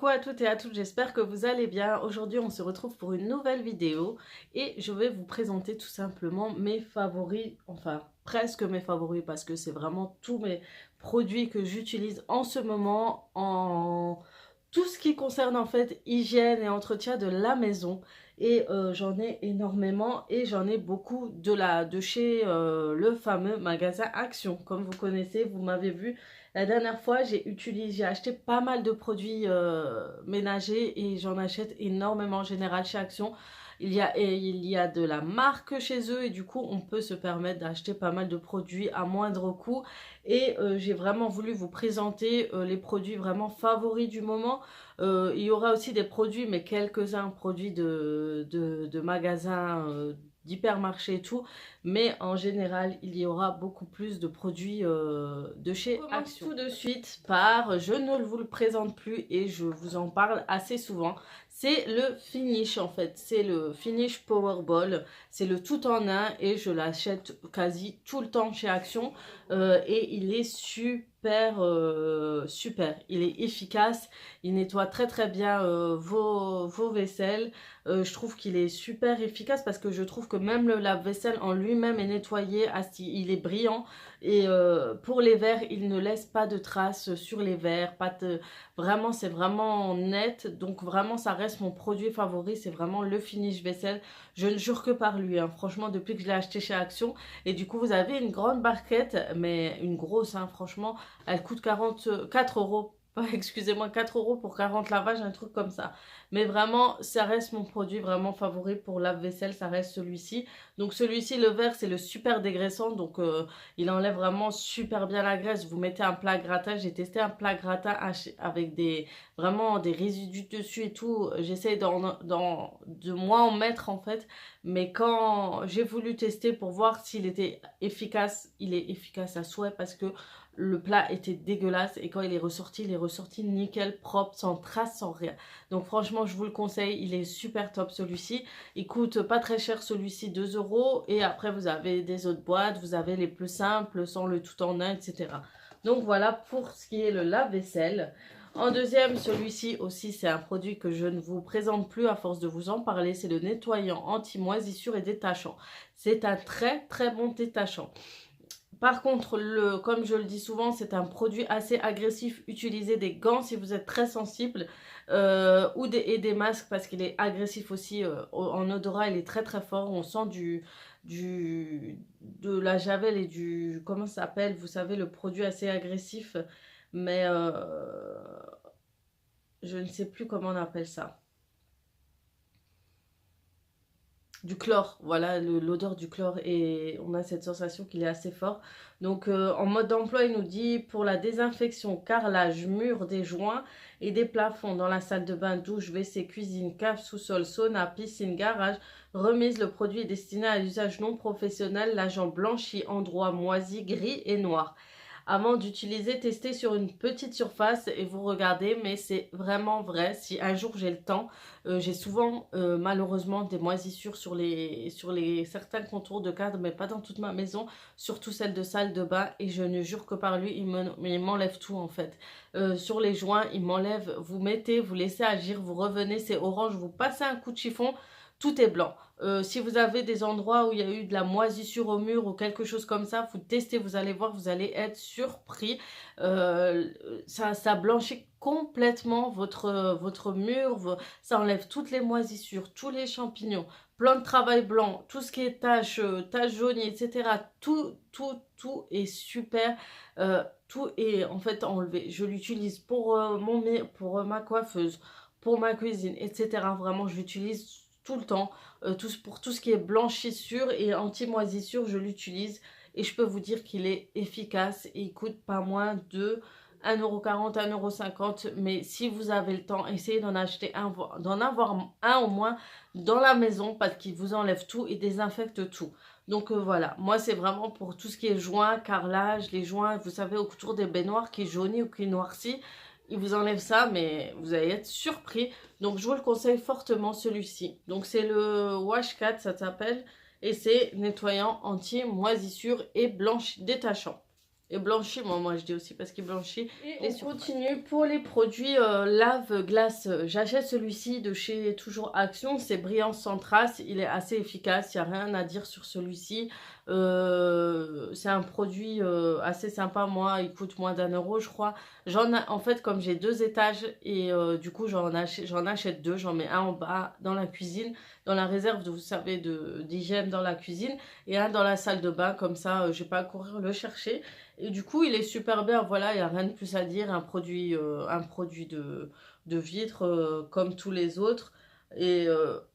Coucou à toutes et à toutes, j'espère que vous allez bien. Aujourd'hui, on se retrouve pour une nouvelle vidéo et je vais vous présenter tout simplement mes favoris, enfin presque mes favoris parce que c'est vraiment tous mes produits que j'utilise en ce moment en tout ce qui concerne en fait hygiène et entretien de la maison. Et j'en ai énormément et j'en ai beaucoup de chez le fameux magasin Action. Comme vous connaissez, vous m'avez vu la dernière fois, j'ai acheté pas mal de produits ménagers et j'en achète énormément en général chez Action. Il y a de la marque chez eux et du coup, on peut se permettre d'acheter pas mal de produits à moindre coût. Et j'ai vraiment voulu vous présenter les produits vraiment favoris du moment. Il y aura aussi des produits, mais quelques-uns produits de magasins, d'hypermarchés et tout. Mais en général, il y aura beaucoup plus de produits de chez Action. Tout de suite par, je ne vous le présente plus et je vous en parle assez souvent. C'est le Finish en fait, c'est le Finish Powerball, c'est le tout en un et je l'achète quasi tout le temps chez Action et il est super, il est efficace, il nettoie très bien vos vaisselles. Je trouve qu'il est super efficace parce que je trouve que même le lave-vaisselle en lui-même est nettoyé, il est brillant et pour les verres, il ne laisse pas de traces sur les verres, vraiment c'est vraiment net, donc vraiment ça reste mon produit favori, c'est vraiment le Finish vaisselle. Je ne jure que par lui, hein. Franchement depuis que je l'ai acheté chez Action et du coup vous avez une grande barquette, mais une grosse, hein, franchement, elle coûte 4 euros. Excusez-moi, 4 euros pour 40 lavages, un truc comme ça. Mais vraiment, ça reste mon produit vraiment favori pour lave-vaisselle, ça reste celui-ci. Donc celui-ci, le vert, c'est le super dégraissant, donc il enlève vraiment super bien la graisse. Vous mettez un plat gratin, j'ai testé un plat gratin avec vraiment des résidus dessus et tout. J'essaie de moins en mettre en fait, mais quand j'ai voulu tester pour voir s'il était efficace, il est efficace à souhait parce que le plat était dégueulasse et quand il est ressorti nickel, propre, sans trace, sans rien. Donc franchement, je vous le conseille, il est super top celui-ci. Il coûte pas très cher celui-ci, 2 euros. Et après, vous avez des autres boîtes, vous avez les plus simples, sans le tout en un, etc. Donc voilà pour ce qui est le lave-vaisselle. En deuxième, celui-ci aussi, c'est un produit que je ne vous présente plus à force de vous en parler. C'est le nettoyant anti-moisissure et détachant. C'est un très bon détachant. Par contre, comme je le dis souvent, c'est un produit assez agressif. Utilisez des gants si vous êtes très sensible et des masques parce qu'il est agressif aussi. En odorat, il est très fort. On sent de la javel et du... Comment ça s'appelle? Vous savez, le produit assez agressif. Mais je ne sais plus comment on appelle ça. Du chlore, voilà, l'odeur du chlore et on a cette sensation qu'il est assez fort. Donc en mode d'emploi, il nous dit pour la désinfection, carrelage, mur des joints et des plafonds dans la salle de bain, douche, WC, cuisine, cave, sous-sol, sauna, piscine, garage, remise, le produit est destiné à l'usage non professionnel, l'agent blanchi, endroit moisi, gris et noir. Avant d'utiliser, testez sur une petite surface et vous regardez, mais c'est vraiment vrai. Si un jour j'ai le temps, j'ai souvent malheureusement des moisissures sur les certains contours de cadre, mais pas dans toute ma maison, surtout celle de salle de bain. Et je ne jure que par lui, il m'enlève tout en fait. Sur les joints, il m'enlève, vous mettez, vous laissez agir, vous revenez, c'est orange, vous passez un coup de chiffon, tout est blanc. Si vous avez des endroits où il y a eu de la moisissure au mur ou quelque chose comme ça, vous testez, vous allez voir, vous allez être surpris. Ça blanchit complètement votre mur, ça enlève toutes les moisissures, tous les champignons, plan de travail blanc, tout ce qui est taches jaunes, etc. Tout est super. Tout est en fait enlevé. Je l'utilise pour, pour ma coiffeuse, pour ma cuisine, etc. Vraiment, je l'utilise tout le temps. Pour tout ce qui est blanchissure et anti-moisissure, je l'utilise. Et je peux vous dire qu'il est efficace et il coûte pas moins de 1,40 €, 1,50 €. Mais si vous avez le temps, essayez d'en acheter un, d'en avoir un au moins dans la maison parce qu'il vous enlève tout et désinfecte tout. Donc voilà, moi c'est vraiment pour tout ce qui est joints, carrelage, les joints, vous savez, autour des baignoires qui jaunit ou qui noircit. Il vous enlève ça, mais vous allez être surpris. Donc, je vous le conseille fortement, celui-ci. Donc, c'est le Wash 4, ça s'appelle. Et c'est nettoyant anti-moisissure et blanche détachant. Et blanchit, moi je dis aussi parce qu'il blanchit. Et on continue pour les produits lave-glace. J'achète celui-ci de chez Toujours Action, c'est brillant sans trace, il est assez efficace, il n'y a rien à dire sur celui-ci. C'est un produit assez sympa, moi il coûte moins d'1 € je crois. En fait comme j'ai 2 étages et du coup j'en achète 2, j'en mets un en bas dans la cuisine, dans la réserve vous savez d'hygiène dans la cuisine et un dans la salle de bain, comme ça j'ai pas à courir le chercher. Et du coup, il est super bien, voilà, il n'y a rien de plus à dire, un produit de vitre comme tous les autres. Et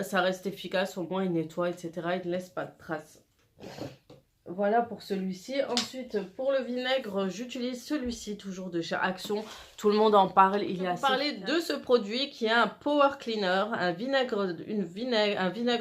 ça reste efficace, au moins il nettoie, etc. Il ne laisse pas de traces. Voilà pour celui-ci. Ensuite, pour le vinaigre, j'utilise celui-ci, toujours de chez Action. Tout le monde en parle, il est assez... parler de ce produit qui est un Power Cleaner, un vinaigre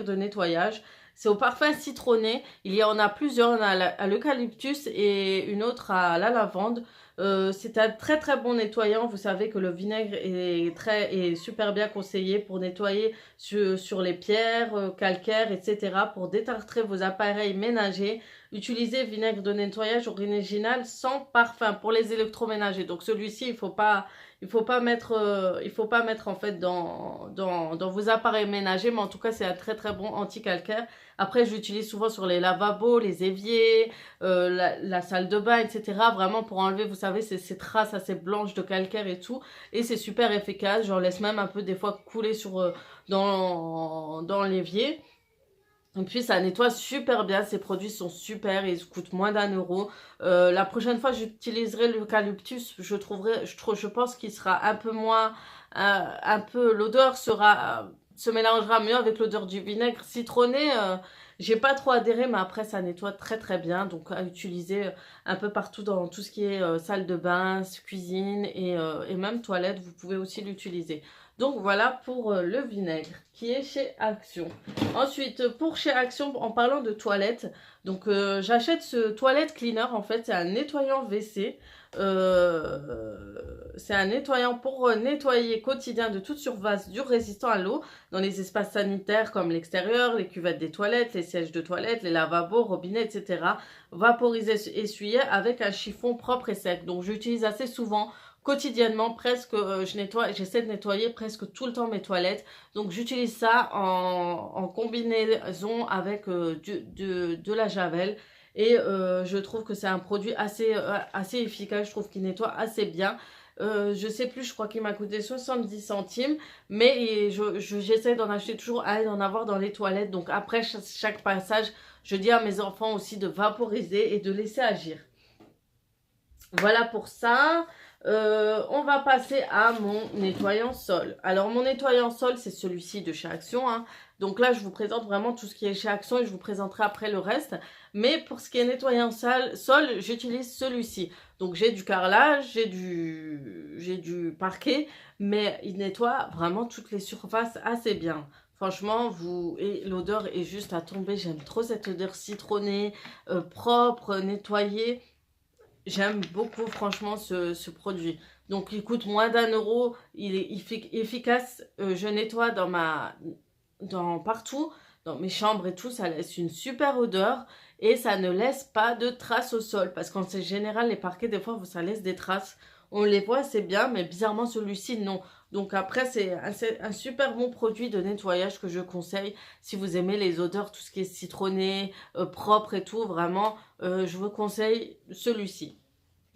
de nettoyage. C'est au parfum citronné. Il y en a plusieurs, on a à l'eucalyptus et une autre à la lavande. C'est un très très bon nettoyant. Vous savez que le vinaigre est super bien conseillé pour nettoyer sur les pierres, calcaires, etc. Pour détartrer vos appareils ménagers. Utilisez vinaigre de nettoyage original sans parfum pour les électroménagers. Donc celui-ci, il faut pas mettre en fait dans vos appareils ménagers, mais en tout cas c'est un très très bon anti-calcaire. Après j'utilise souvent sur les lavabos, les éviers, la salle de bain, etc. Vraiment pour enlever, vous savez, ces traces assez blanches de calcaire et tout. Et c'est super efficace. J'en laisse même un peu des fois couler dans l'évier. Et puis ça nettoie super bien, ces produits sont super, ils coûtent moins d'1 €. La prochaine fois j'utiliserai l'eucalyptus, je pense qu'il sera un peu moins, l'odeur se mélangera mieux avec l'odeur du vinaigre citronné. J'ai pas trop adhéré, mais après ça nettoie très très bien, donc à utiliser un peu partout dans tout ce qui est salle de bain, cuisine et même toilette, vous pouvez aussi l'utiliser. Donc voilà pour le vinaigre qui est chez Action. Ensuite, pour chez Action, en parlant de toilettes, donc j'achète ce toilette cleaner, en fait, c'est un nettoyant WC. C'est un nettoyant pour nettoyer quotidien de toute surface dur résistant à l'eau dans les espaces sanitaires comme l'extérieur, les cuvettes des toilettes, les sièges de toilettes, les lavabos, robinets, etc. Vaporiser, essuyer avec un chiffon propre et sec. Donc j'utilise assez souvent quotidiennement, presque, j'essaie de nettoyer presque tout le temps mes toilettes. Donc j'utilise ça en combinaison avec de la javel. Et je trouve que c'est un produit assez efficace, je trouve qu'il nettoie assez bien. Je sais plus, je crois qu'il m'a coûté 70 centimes, mais j'essaie d'en acheter toujours un et d'en avoir dans les toilettes. Donc après chaque passage, je dis à mes enfants aussi de vaporiser et de laisser agir. Voilà pour ça. On va passer à mon nettoyant sol. Alors mon nettoyant sol, c'est celui-ci de chez Action, hein. Donc là je vous présente vraiment tout ce qui est chez Action et je vous présenterai après le reste. Mais pour ce qui est nettoyant sol, j'utilise celui-ci. Donc j'ai du carrelage, j'ai du parquet, mais il nettoie vraiment toutes les surfaces assez bien. Franchement, et l'odeur est juste à tomber. J'aime trop cette odeur citronnée, propre, nettoyée. J'aime beaucoup franchement ce produit. Donc il coûte moins d'1 €, il est efficace. Je nettoie partout, dans mes chambres et tout, ça laisse une super odeur et ça ne laisse pas de traces au sol. Parce qu'en général, les parquets, des fois, ça laisse des traces. On les voit, c'est bien, mais bizarrement celui-ci, non. Donc après, c'est un super bon produit de nettoyage que je conseille. Si vous aimez les odeurs, tout ce qui est citronné, propre et tout, vraiment, je vous conseille celui-ci.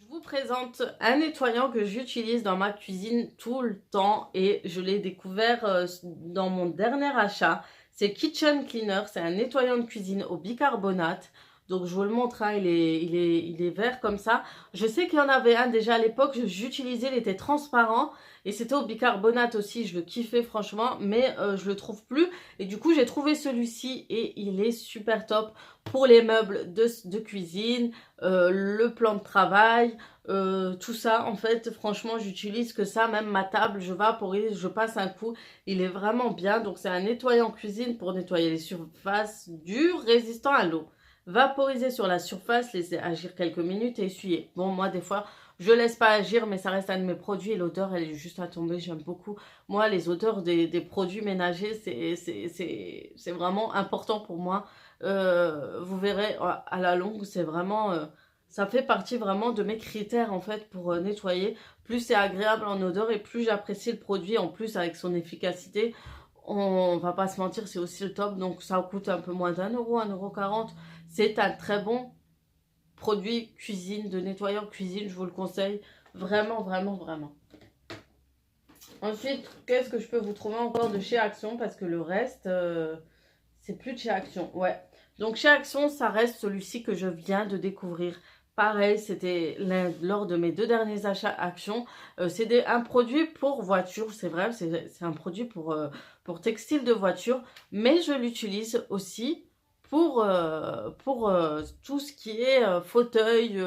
Je vous présente un nettoyant que j'utilise dans ma cuisine tout le temps et je l'ai découvert dans mon dernier achat. C'est Kitchen Cleaner, c'est un nettoyant de cuisine au bicarbonate. Donc je vous le montre, hein, il est vert comme ça. Je sais qu'il y en avait un déjà à l'époque, j'utilisais, il était transparent. Et c'était au bicarbonate aussi, je le kiffais franchement, mais je le trouve plus. Et du coup j'ai trouvé celui-ci et il est super top pour les meubles de cuisine, le plan de travail, tout ça en fait. Franchement j'utilise que ça, même ma table je vaporise, je passe un coup, il est vraiment bien. Donc c'est un nettoyant cuisine pour nettoyer les surfaces dures résistant à l'eau. Vaporiser sur la surface, laisser agir quelques minutes et essuyer. Bon, moi des fois je laisse pas agir, mais ça reste un de mes produits et l'odeur elle est juste à tomber, j'aime beaucoup. Moi les odeurs des produits ménagers c'est vraiment important pour moi. Vous verrez à la longue, c'est vraiment Ça fait partie vraiment de mes critères en fait pour nettoyer. Plus c'est agréable en odeur et plus j'apprécie le produit. En plus avec son efficacité, on va pas se mentir, c'est aussi le top. Donc ça coûte un peu moins d'1 euro, 1,40 €. C'est un très bon produit cuisine, de nettoyeur cuisine, je vous le conseille. Vraiment, vraiment, vraiment. Ensuite, qu'est-ce que je peux vous trouver encore de chez Action? Parce que le reste, c'est plus de chez Action. Ouais. Donc chez Action, ça reste celui-ci que je viens de découvrir. Pareil, c'était lors de mes 2 derniers achats Action. C'est un produit pour voiture, c'est vrai, c'est un produit pour textile de voiture. Mais je l'utilise aussi pour tout ce qui est fauteuil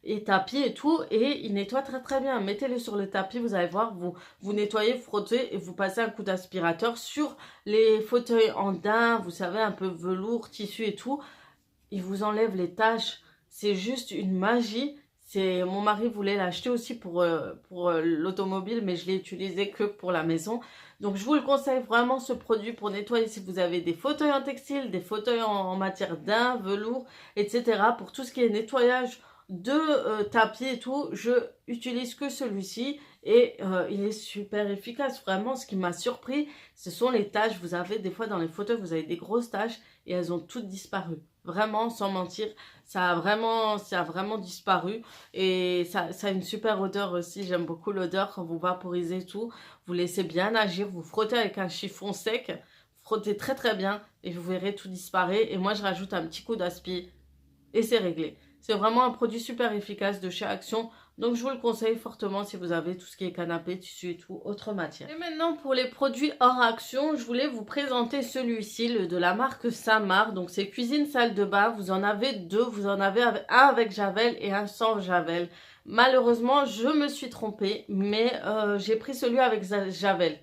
et tapis et tout. Et il nettoie très très bien. Mettez-le sur le tapis, vous allez voir, vous nettoyez, frottez et vous passez un coup d'aspirateur sur les fauteuils en daim, vous savez, un peu velours, tissu et tout. Il vous enlève les taches. C'est juste une magie. Mon mari voulait l'acheter aussi pour l'automobile, mais je l'ai utilisé que pour la maison. Donc je vous le conseille vraiment ce produit pour nettoyer si vous avez des fauteuils en textile, des fauteuils en matière daim, velours, etc. Pour tout ce qui est nettoyage de tapis et tout, je utilise que celui-ci et il est super efficace. Vraiment, ce qui m'a surpris, ce sont les taches. Vous avez des fois dans les fauteuils, vous avez des grosses taches et elles ont toutes disparu. Vraiment, sans mentir, ça a vraiment disparu. Et ça a une super odeur aussi. J'aime beaucoup l'odeur quand vous vaporisez tout. Vous laissez bien agir. Vous frottez avec un chiffon sec. Frottez très très bien et vous verrez tout disparaître. Et moi, je rajoute un petit coup d'aspi et c'est réglé. C'est vraiment un produit super efficace de chez Action. Donc, je vous le conseille fortement si vous avez tout ce qui est canapé, tissu et tout, autre matière. Et maintenant, pour les produits hors Action, je voulais vous présenter celui-ci, le de la marque Samar. Donc, c'est cuisine, salle de bain. Vous en avez deux. Vous en avez un avec Javel et un sans Javel. Malheureusement, je me suis trompée, mais j'ai pris celui avec Javel.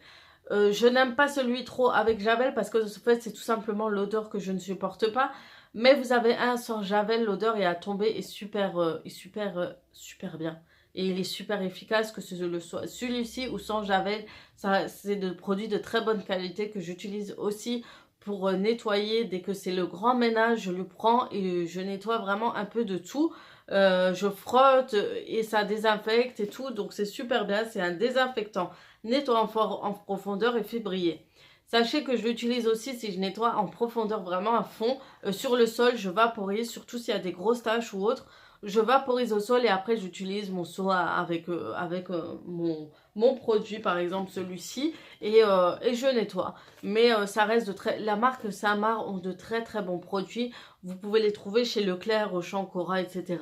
Je n'aime pas celui trop avec Javel parce que en fait, c'est tout simplement l'odeur que je ne supporte pas. Mais vous avez un sans Javel, l'odeur est à tomber et super bien. Et il est super efficace, que ce soit celui-ci ou sans Javel. C'est des produits de très bonne qualité que j'utilise aussi pour nettoyer. Dès que c'est le grand ménage, je le prends et je nettoie vraiment un peu de tout. Je frotte et ça désinfecte et tout. Donc c'est super bien, c'est un désinfectant nettoie en profondeur et fait briller. Sachez que je l'utilise aussi si je nettoie en profondeur vraiment à fond. Sur le sol, je vaporise, surtout s'il y a des grosses taches ou autres. Je vaporise au sol et après j'utilise mon seau avec mon produit, par exemple celui-ci, et je nettoie. Mais ça reste la marque Samar ont de très très bons produits. Vous pouvez les trouver chez Leclerc, Auchan, Cora, etc.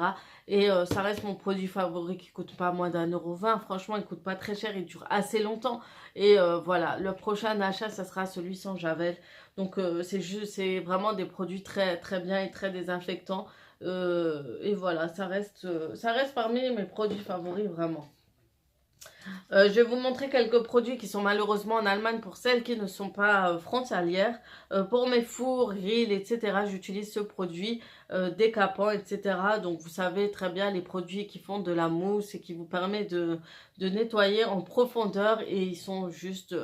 Et ça reste mon produit favori qui coûte pas moins d'1,20 €. Franchement, il coûte pas très cher, il dure assez longtemps. Et voilà, le prochain achat, ça sera celui sans Javel. Donc c'est vraiment des produits très très bien et très désinfectants. Et voilà, ça reste parmi mes produits favoris vraiment. Je vais vous montrer quelques produits qui sont malheureusement en Allemagne pour celles qui ne sont pas frontalières. Pour mes fours, grilles, etc., j'utilise ce produit décapant, etc. Donc vous savez très bien les produits qui font de la mousse et qui vous permettent de nettoyer en profondeur. Et ils sont juste...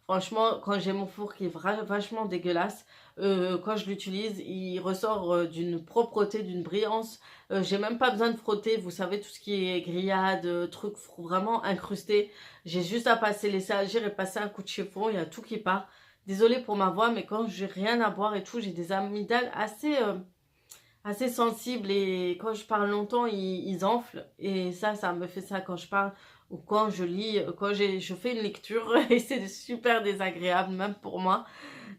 franchement, quand j'ai mon four qui est vachement dégueulasse, quand je l'utilise, il ressort d'une propreté, d'une brillance. J'ai même pas besoin de frotter, vous savez, tout ce qui est grillade, trucs vraiment incrustés. J'ai juste à laisser agir et passer un coup de chiffon, il y a tout qui part. Désolée pour ma voix, mais quand j'ai rien à boire et tout, j'ai des amygdales assez sensibles et quand je parle longtemps, ils enflent. Et ça me fait ça quand je parle ou quand je lis, je fais une lecture et c'est super désagréable, même pour moi.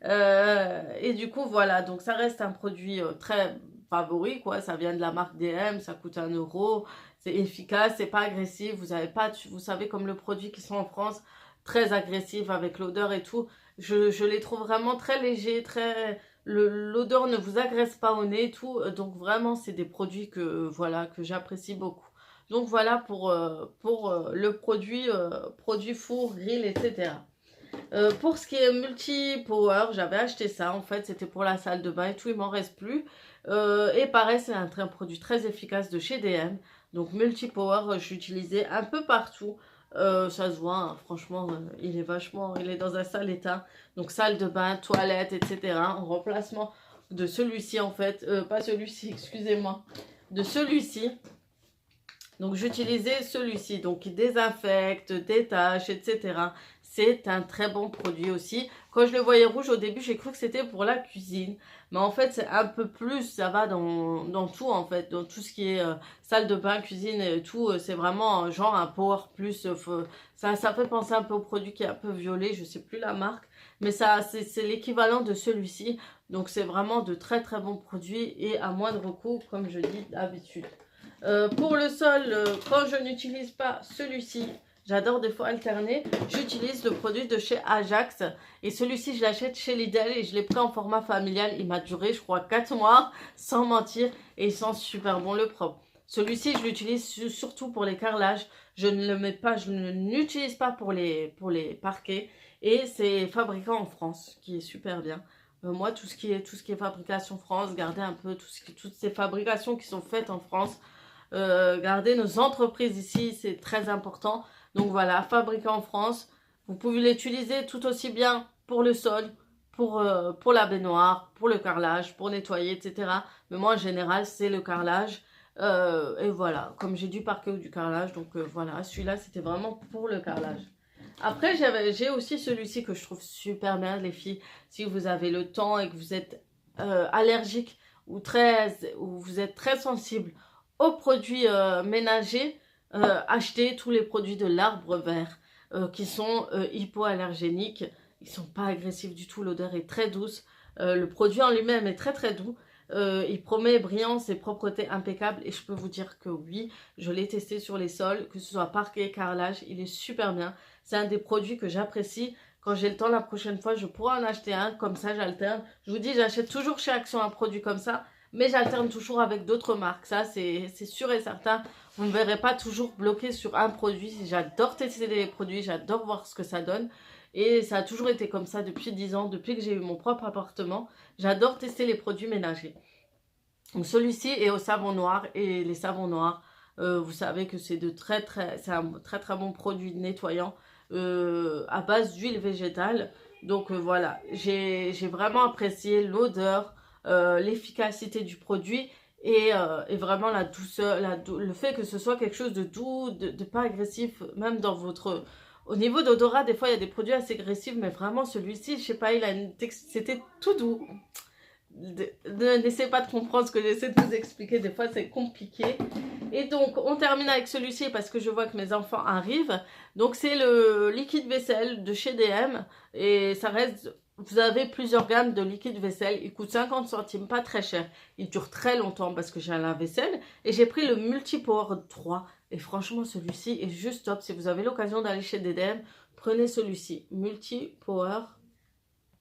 Et du coup, voilà, donc ça reste un produit très favori, quoi. Ça vient de la marque DM, ça coûte 1 €. C'est efficace, c'est pas agressif. Vous savez, comme le produit qui sont en France, très agressif avec l'odeur et tout. Je les trouve vraiment très légers, l'odeur ne vous agresse pas au nez et tout. Donc vraiment, c'est des produits voilà, que j'apprécie beaucoup. Donc voilà pour le produit four, grill, etc. Pour ce qui est multi-power, j'avais acheté ça en fait, c'était pour la salle de bain et tout, il m'en reste plus. Et pareil, c'est un produit très efficace de chez DM. Donc multi-power, je l'utilisais un peu partout. Ça se voit, hein, franchement, il est dans un sale état. Donc salle de bain, toilette, etc. En remplacement de celui-ci en fait, pas celui-ci, excusez-moi. de celui-ci. Donc j'utilisais celui-ci, donc il désinfecte, détache, etc. C'est un très bon produit aussi. Quand je le voyais rouge au début, j'ai cru que c'était pour la cuisine. Mais en fait, c'est un peu plus, ça va dans tout en fait. Dans tout ce qui est salle de bain, cuisine et tout. C'est vraiment genre un Power Plus. Ça fait penser un peu au produit qui est un peu violet, je sais plus la marque. Mais ça, c'est l'équivalent de celui-ci. Donc c'est vraiment de très très bons produits et à moindre coût, comme je dis d'habitude. Pour le sol, quand je n'utilise pas celui-ci, j'adore des fois alterner, j'utilise le produit de chez Ajax. Et celui-ci, je l'achète chez Lidl et je l'ai pris en format familial. Il m'a duré, je crois, 4 mois, sans mentir. Et il sent super bon le propre. Celui-ci, je l'utilise surtout pour les carrelages. Je ne le mets pas, je ne l'utilise pas pour les parquets. Et c'est fabriqué en France, qui est super bien. Moi, tout ce qui est fabrication France, garder un peu toutes ces fabrications qui sont faites en France. Garder nos entreprises ici, c'est très important. Donc voilà, fabriqué en France. Vous pouvez l'utiliser tout aussi bien pour le sol, pour la baignoire, pour le carrelage, pour nettoyer, etc. Mais moi, en général, c'est le carrelage. Et voilà, comme j'ai du parquet ou du carrelage, donc voilà, celui-là, c'était vraiment pour le carrelage. Après, j'ai aussi celui-ci que je trouve super bien, les filles. Si vous avez le temps et que vous êtes allergique ou vous êtes très sensible aux produits ménagers, achetez tous les produits de l'arbre vert qui sont hypoallergéniques. Ils ne sont pas agressifs du tout, l'odeur est très douce. Le produit en lui-même est très très doux. Il promet brillance et propreté impeccable et je peux vous dire que oui, je l'ai testé sur les sols, que ce soit parquet, carrelage, il est super bien. C'est un des produits que j'apprécie. Quand j'ai le temps la prochaine fois, je pourrais en acheter un, comme ça j'alterne. Je vous dis, j'achète toujours chez Action un produit comme ça, mais j'alterne toujours avec d'autres marques. Ça, c'est sûr et certain. Vous ne me verrez pas toujours bloqué sur un produit. J'adore tester les produits, j'adore voir ce que ça donne. Et ça a toujours été comme ça depuis 10 ans, depuis que j'ai eu mon propre appartement. J'adore tester les produits ménagers. Donc celui-ci est au savon noir et les savons noirs, vous savez que c'est un très très bon produit nettoyant à base d'huile végétale. Donc voilà, j'ai vraiment apprécié l'odeur, l'efficacité du produit et vraiment la douceur, le fait que ce soit quelque chose de doux, de pas agressif, même dans votre... Au niveau d'odorat, des fois, il y a des produits assez agressifs, mais vraiment, celui-ci, je sais pas, c'était tout doux. N'essayez pas de comprendre ce que j'essaie de vous expliquer, des fois, c'est compliqué. Et donc, on termine avec celui-ci parce que je vois que mes enfants arrivent. Donc, c'est le liquide vaisselle de chez DM. Et ça reste... Vous avez plusieurs gammes de liquide vaisselle. Il coûte 50 centimes, pas très cher. Il dure très longtemps parce que j'ai un lave-vaisselle. Et j'ai pris le Multi-Power 3. Et franchement, celui-ci est juste top. Si vous avez l'occasion d'aller chez DM, prenez celui-ci. Multi-Power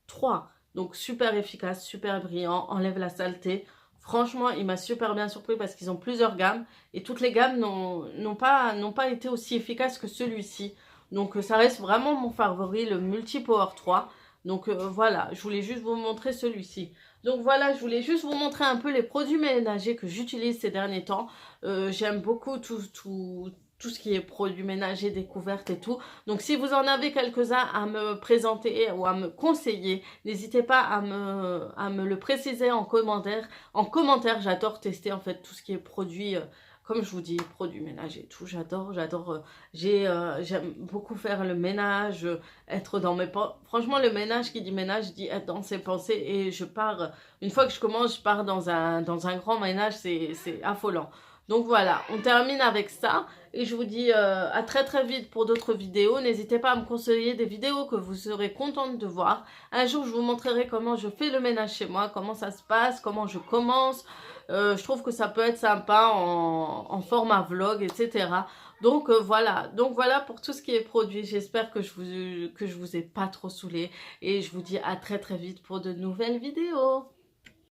3. Donc, super efficace, super brillant, enlève la saleté. Franchement, il m'a super bien surpris parce qu'ils ont plusieurs gammes. Et toutes les gammes n'ont pas été aussi efficaces que celui-ci. Donc, ça reste vraiment mon favori, le Multi-Power 3. Donc voilà, je voulais juste vous montrer celui-ci. Donc voilà, je voulais juste vous montrer un peu les produits ménagers que j'utilise ces derniers temps. J'aime beaucoup tout ce qui est produits ménagers, découvertes et tout. Donc si vous en avez quelques-uns à me présenter ou à me conseiller, n'hésitez pas à me le préciser en commentaire. En commentaire, j'adore tester en fait tout ce qui est produits... comme je vous dis, produits ménagers, tout, j'adore. J'aime beaucoup faire le ménage, être dans mes pensées. Franchement, le ménage, qui dit ménage, dit être dans ses pensées. Et je pars, une fois que je commence, je pars dans un grand ménage, c'est affolant. Donc voilà, on termine avec ça. Et je vous dis à très très vite pour d'autres vidéos. N'hésitez pas à me conseiller des vidéos que vous serez contente de voir. Un jour, je vous montrerai comment je fais le ménage chez moi, comment ça se passe, comment je commence. Je trouve que ça peut être sympa en format vlog, etc. Donc voilà pour tout ce qui est produit. J'espère que je vous ai pas trop saoulé. Et je vous dis à très très vite pour de nouvelles vidéos.